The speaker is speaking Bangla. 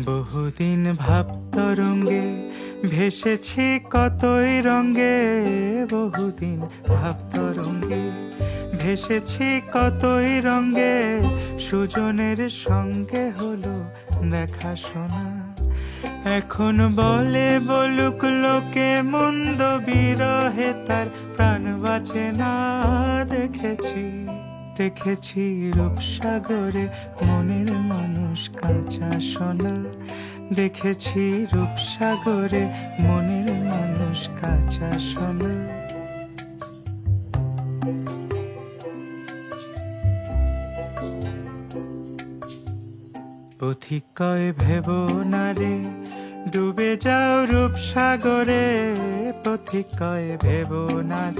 বহুদিন ভাবতরঙ্গে ভেসেছি কতই রঙ্গে, বহুদিন ভাবতরঙ্গে ভেসেছি কতই রঙ্গে, সুজনের সঙ্গে হলো দেখা শোনা। এখন বলে বলুক লোকে মন্দ বিরহে তার প্রাণ বাঁচে না। দেখেছি দেখেছি রূপসাগরে মনের মানুষ কাঁচা সোনা। দেখেছি রূপসাগরে মনের মানুষ কাঁচা সোনা। পথিক কয় ভেবো না রে ডুবে যাও রূপসাগরে, পথিক কয় ভেবো না রে।